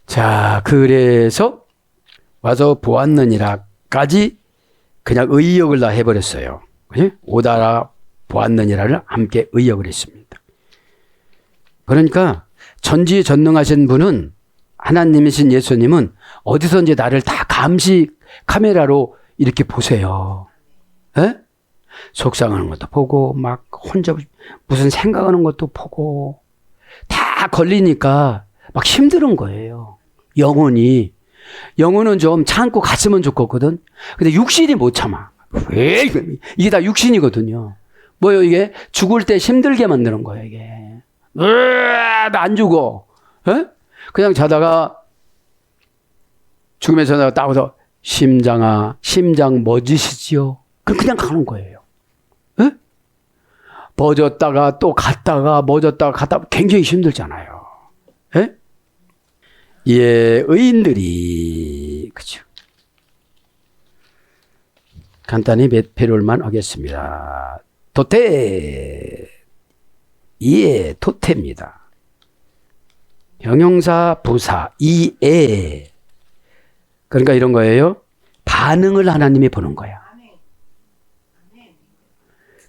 Speaker 2: 자, 그래서 와서 보았느니라까지 그냥 의역을 다 해버렸어요. 그치? 오다라 보았느니라를 함께 의역을 했습니다. 그러니까 전지전능하신 분은, 하나님이신 예수님은 어디선지 나를 다 감시 카메라로 이렇게 보세요. 에? 속상하는 것도 보고 막 혼자 무슨 생각하는 것도 보고 다 걸리니까 막 힘든 거예요. 영혼은 좀 참고 갔으면 좋겠거든. 근데 육신이 못 참아. 이게 다 육신이거든요. 뭐요 이게? 죽을 때 힘들게 만드는 거예요 이게. 안 죽어. 에? 그냥 자다가 죽음의 전화가 딱 와서 심장아, 심장 뭐 짓이지요? 그냥 가는 거예요. 에? 멎었다가 또 갔다가 멎었다가 갔다가 굉장히 힘들잖아요. 에? 예, 의인들이, 그죠. 간단히 몇 페롤만 하겠습니다. 도태. 예, 도태입니다. 형용사, 부사, 이에. 그러니까 이런 거예요. 반응을 하나님이 보는 거야.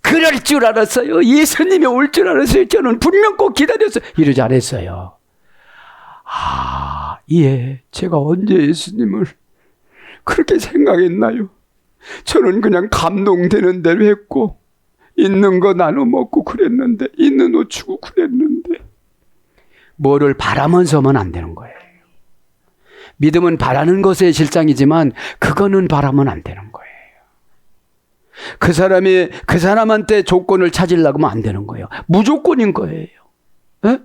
Speaker 2: 그럴 줄 알았어요. 예수님이 올 줄 알았어요. 저는 분명 꼭 기다렸어요. 이러지 않았어요. 예, 제가 언제 예수님을 그렇게 생각했나요? 저는 그냥 감동되는 대로 했고, 있는 거 나눠 먹고 그랬는데, 있는 옷 주고 그랬는데. 뭐를 바라면서만 안 되는 거예요. 믿음은 바라는 것의 실상이지만, 그거는 바라면 안 되는 거예요. 그 사람한테 조건을 찾으려고 하면 안 되는 거예요. 무조건인 거예요. 에?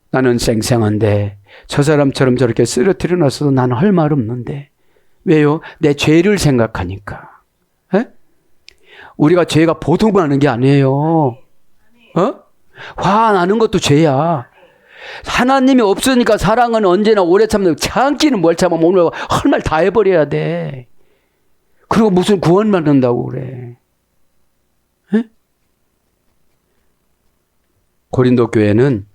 Speaker 2: 나는 쌩쌩한데 저 사람처럼 저렇게 쓰러뜨려 놨어도 나는 할 말 없는데 왜요? 내 죄를 생각하니까. 에? 우리가 죄가 보통하는 게 아니에요. 화나는 것도 죄야. 하나님이 없으니까 사랑은 언제나 오래 참는, 참기는 뭘 참아. 오늘 할 말 다 해버려야 돼. 그리고 무슨 구원 받는다고 그래. 에? 고린도 교회는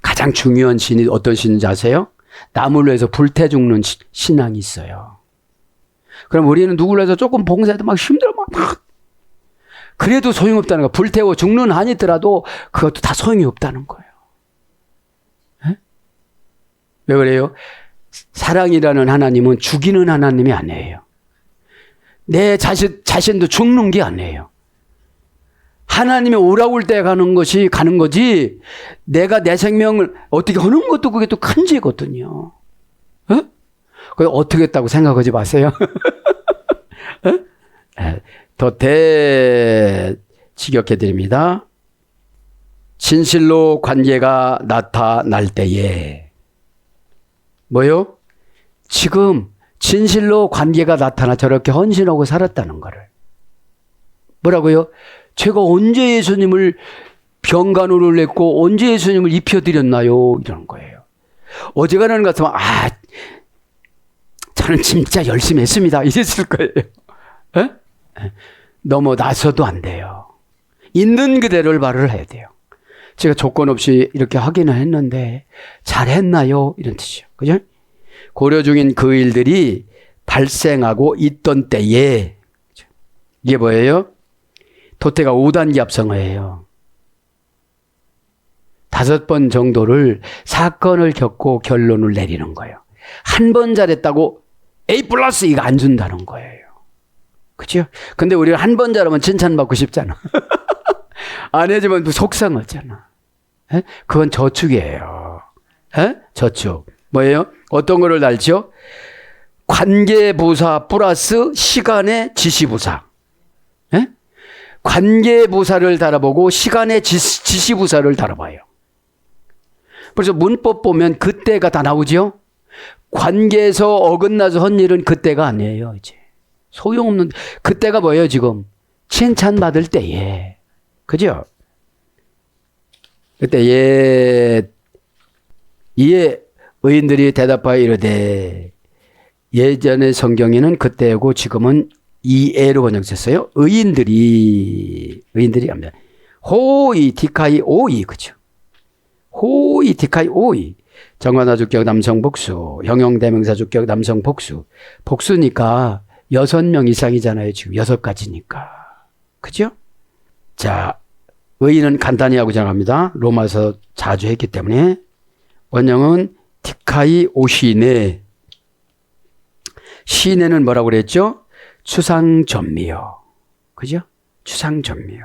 Speaker 2: 가장 중요한 신이 어떤 신인지 아세요? 나무로 해서 불태 죽는 신앙이 있어요. 그럼 우리는 누구를 해서 조금 봉사해도 막 힘들어 막 그래도 소용없다는 거야. 불태워 죽는 한이 있더라도 그것도 다 소용이 없다는 거예요. 에? 왜 그래요? 사랑이라는 하나님은 죽이는 하나님이 아니에요. 내 자신도 죽는 게 아니에요. 하나님이 오라고 할 때 가는 거지, 내가 내 생명을 어떻게 하는 것도 그게 또 큰 죄거든요. 그걸 어떻게 했다고 생각하지 마세요. 더 직역해 드립니다. 진실로 관계가 나타날 때에, 뭐요? 지금 진실로 관계가 나타나 저렇게 헌신하고 살았다는 거를. 뭐라고요? 제가 언제 예수님을 병간호를 했고 언제 예수님을 입혀드렸나요? 이런 거예요. 어지간한 것 같으면 저는 진짜 열심히 했습니다. 이랬을 거예요. 에? 너무 나서도 안 돼요. 있는 그대로를 말을 해야 돼요. 제가 조건 없이 이렇게 하기는 했는데 잘했나요? 이런 뜻이죠. 그죠? 고려 중인 그 일들이 발생하고 있던 때에, 이게 뭐예요? 도태가 5단계 합성어예요. 5번 정도를 사건을 겪고 결론을 내리는 거예요. 한 번 잘했다고 A+, 이거 안 준다는 거예요. 그죠? 근데 우리가 한 번 잘하면 칭찬받고 싶잖아. 안 해주면 속상하잖아. 에? 그건 저축이에요. 에? 저축. 뭐예요? 어떤 거를 달죠? 관계부사 플러스 시간의 지시부사. 에? 관계부사를 달아보고 시간의 지시부사를 달아봐요. 그래서 문법 보면 그때가 다 나오죠? 관계에서 어긋나서 한 일은 그때가 아니에요, 이제. 소용없는, 그때가 뭐예요, 지금? 칭찬받을 때에. 그죠? 그때 이에 의인들이 대답하여 이르되, 예전의 성경에는 그때고 지금은 이에로 번역됐어요. 의인들이 합니다. 호이 디카이 오이, 그죠? 호이 디카이 오이. 정관사 주격 남성 복수, 형용대명사 주격 남성 복수. 복수니까 6명 이상이잖아요. 지금 6가지니까. 그죠? 자, 의인은 간단히 하고 정합니다. 로마서 자주 했기 때문에. 원형은 디카이 오시네. 시내는 뭐라고 그랬죠? 추상전미요. 그죠? 추상전미요.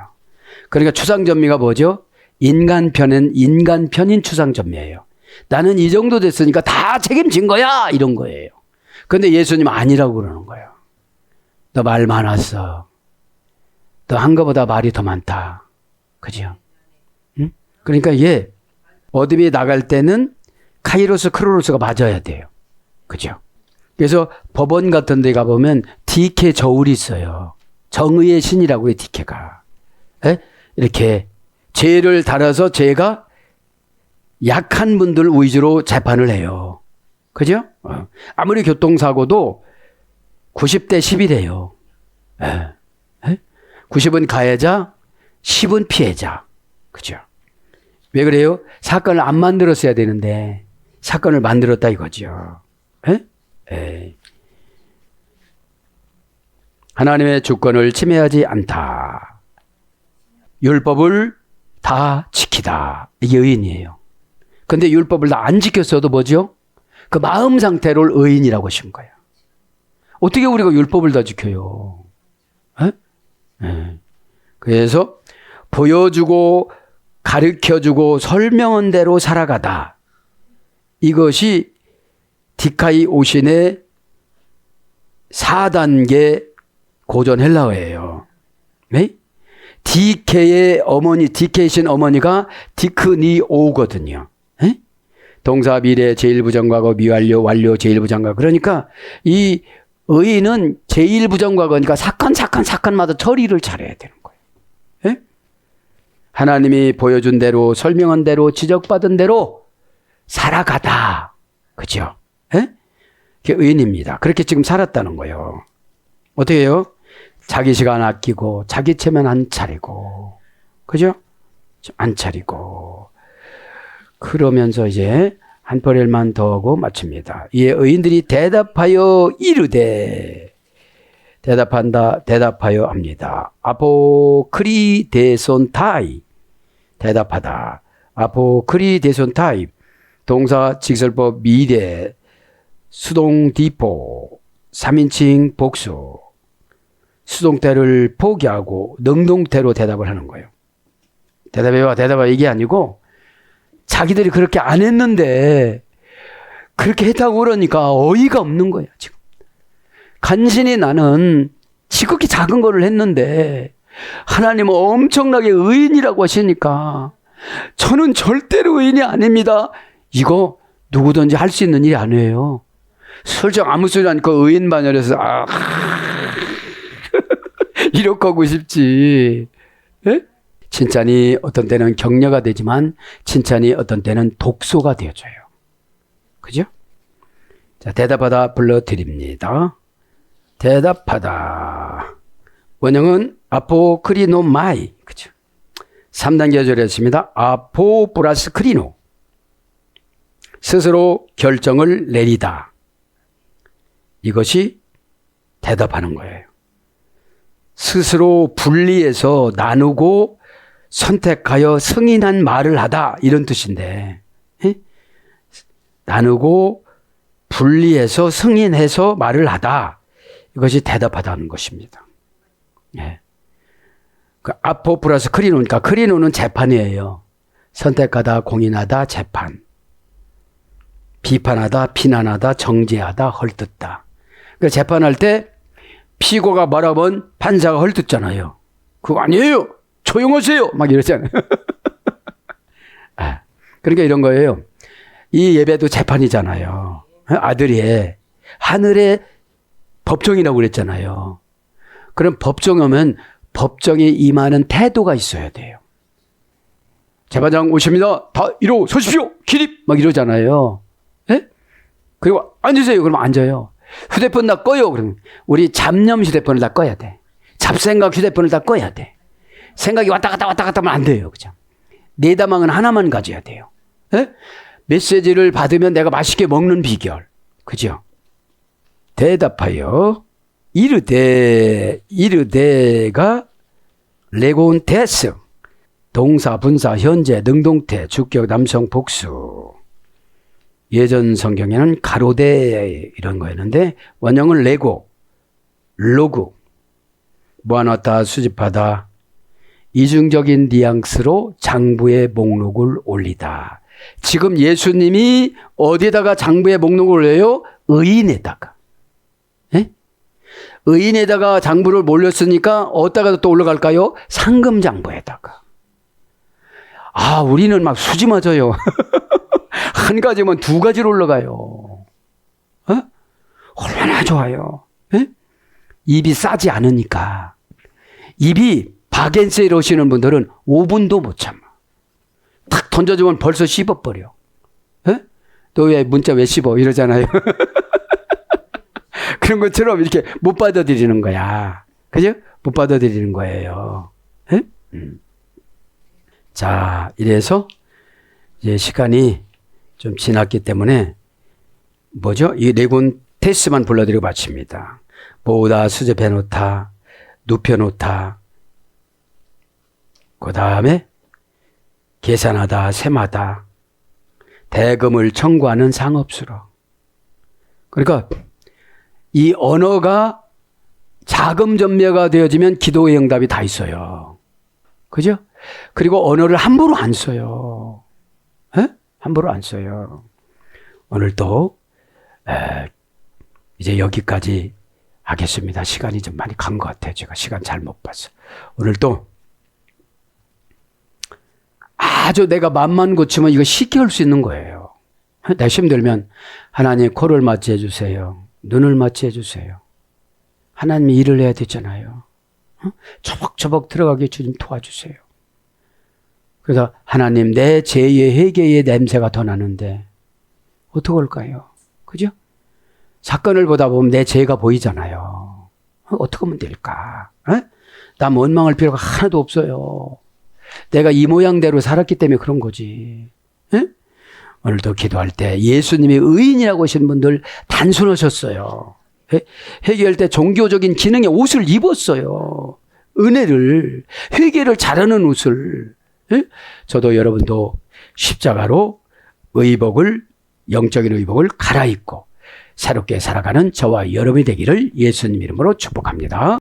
Speaker 2: 그러니까 추상전미가 뭐죠? 인간편인 추상전미예요. 나는 이 정도 됐으니까 다 책임진 거야! 이런 거예요. 근데 예수님 아니라고 그러는 거예요. 너 말 많았어. 너 한 거보다 말이 더 많다. 그죠? 응? 그러니까 어둠이 나갈 때는 카이로스, 크로노스가 맞아야 돼요. 그죠? 그래서 법원 같은 데 가보면 디케 저울이 있어요. 정의의 신이라고 해요, 디케가. 이렇게 죄를 달아서 죄가 약한 분들 위주로 재판을 해요. 그죠? 아무리 교통사고도 90대 10이래요. 90은 가해자, 10은 피해자. 그죠? 왜 그래요? 사건을 안 만들었어야 되는데 사건을 만들었다 이거죠. 하나님의 주권을 침해하지 않다. 율법을 다 지키다. 이게 의인이에요. 근데 율법을 다 안 지켰어도 뭐죠? 그 마음 상태를 의인이라고 하신 거예요. 어떻게 우리가 율법을 다 지켜요? 그래서 보여주고 가르쳐주고 설명한 대로 살아가다. 이것이 디카이 오신의 4단계 고전 헬라어예요. 네? 디케의 어머니, 디케이신 어머니가 디크니오거든요. 네? 동사 미래 제1부정과거 미완료 완료 제1부정과. 그러니까 이 의인은 제1부정과 그러니까 사건마다 처리를 잘해야 되는 거예요. 예? 하나님이 보여준 대로, 설명한 대로, 지적받은 대로 살아가다. 그죠? 예? 그게 의인입니다. 그렇게 지금 살았다는 거예요. 어떻게 해요? 자기 시간 아끼고, 자기 체면 안 차리고, 그죠? 안 차리고. 그러면서 이제 한 퍼렐만 더 하고 마칩니다. 이에 의인들이 대답하여 이르되, 대답하여 합니다. 아포크리데손타이, 대답하다. 아포크리데손타이, 동사 직설법 미래, 수동 디포, 3인칭 복수, 수동태를 포기하고 능동태로 대답을 하는 거예요. 대답해봐 이게 아니고 자기들이 그렇게 안 했는데 그렇게 했다고 그러니까 어이가 없는 거예요. 지금 간신히 나는 지극히 작은 거를 했는데 하나님은 엄청나게 의인이라고 하시니까 저는 절대로 의인이 아닙니다. 이거 누구든지 할 수 있는 일이 아니에요. 설령 아무 소리 않고 의인 반열에서 이렇게 하고 싶지. 예? 칭찬이 어떤 때는 격려가 되지만 칭찬이 어떤 때는 독소가 되어져요. 그죠? 자, 대답하다 불러드립니다. 대답하다. 원형은 아포크리노마이. 그죠? 3단계 절였습니다. 아포 플러스 크리노. 스스로 결정을 내리다. 이것이 대답하는 거예요. 스스로 분리해서 나누고 선택하여 승인한 말을 하다 이런 뜻인데, 예? 나누고 분리해서 승인해서 말을 하다, 이것이 대답하다는 것입니다. 예. 그 아포 플러스 크리노니까 크리노는 재판이에요. 선택하다, 공인하다, 재판. 비판하다, 비난하다, 정죄하다, 헐뜯다. 그러니까 재판할 때 피고가 뭐라고 하면 판사가 헐뜯잖아요. 그거 아니에요. 조용하세요. 막 이러잖아요. 아, 그러니까 이런 거예요. 이 예배도 재판이잖아요. 아들이 하늘의 법정이라고 그랬잖아요. 그럼 법정 오면 법정에 임하는 태도가 있어야 돼요. 재판장 오십니다. 다 이러고 서십시오. 기립. 막 이러잖아요. 예? 그리고 앉으세요. 그러면 앉아요. 휴대폰 다 꺼요. 그러면 우리 잡념 휴대폰을 다 꺼야 돼. 잡생각 휴대폰을 다 꺼야 돼. 생각이 왔다 갔다 하면 안 돼요. 그죠? 내다망은 하나만 가져야 돼요. 예? 메시지를 받으면 내가 맛있게 먹는 비결. 그죠? 대답하여 이르되가 레곤테스. 동사, 분사, 현재, 능동태, 주격, 남성, 복수. 예전 성경에는 가로대 이런 거였는데 원형은 레고, 로그, 모아놨다, 수집하다, 이중적인 뉘앙스로 장부의 목록을 올리다. 지금 예수님이 어디에다가 장부의 목록을 올려요? 의인에다가. 예? 의인에다가 장부를 몰렸으니까 어디다가 또 올라갈까요? 상금장부에다가. 아, 우리는 막 수지 맞아요. 한 가지면 두 가지로 올라가요. 어? 얼마나 좋아요. 예? 입이 싸지 않으니까. 입이 바겐세일 오시는 분들은 5분도 못 참아. 탁 던져주면 벌써 씹어버려. 예? 너 왜 문자 왜 씹어? 이러잖아요. 그런 것처럼 이렇게 못 받아들이는 거야. 그죠? 못 받아들이는 거예요. 예? 자, 이래서 이제 시간이 좀 지났기 때문에 뭐죠? 이 레곤 테스만 불러드리고 마칩니다. 모으다, 수집해놓다, 눕혀놓다, 그 다음에 계산하다, 셈하다, 대금을 청구하는 상업수로. 그러니까 이 언어가 자금전매가 되어지면 기도의 응답이 다 있어요. 그죠? 그리고 언어를 함부로 안 써요. 에? 함부로 안 써요. 오늘도 이제 여기까지 하겠습니다. 시간이 좀 많이 간 것 같아요. 제가 시간 잘 못 봤어. 오늘도 아주 내가 맘만 고치면 이거 쉽게 할 수 있는 거예요. 내가 힘들면 하나님 코를 마취해 주세요. 눈을 마취해 주세요. 하나님이 일을 해야 되잖아요. 처벅처벅 들어가게 주님 도와주세요. 그래서 하나님 내 죄의 회개의 냄새가 더 나는데 어떡할까요? 그죠? 사건을 보다 보면 내 죄가 보이잖아요. 어떻게 하면 될까? 나 원망할 필요가 하나도 없어요. 내가 이 모양대로 살았기 때문에 그런 거지. 오늘도 기도할 때 예수님이 의인이라고 하신 분들 단순하셨어요. 회개할 때 종교적인 기능의 옷을 입었어요. 은혜를, 회개를 잘하는 옷을. 저도 여러분도 십자가로 영적인 의복을 갈아입고 새롭게 살아가는 저와 여러분이 되기를 예수님 이름으로 축복합니다.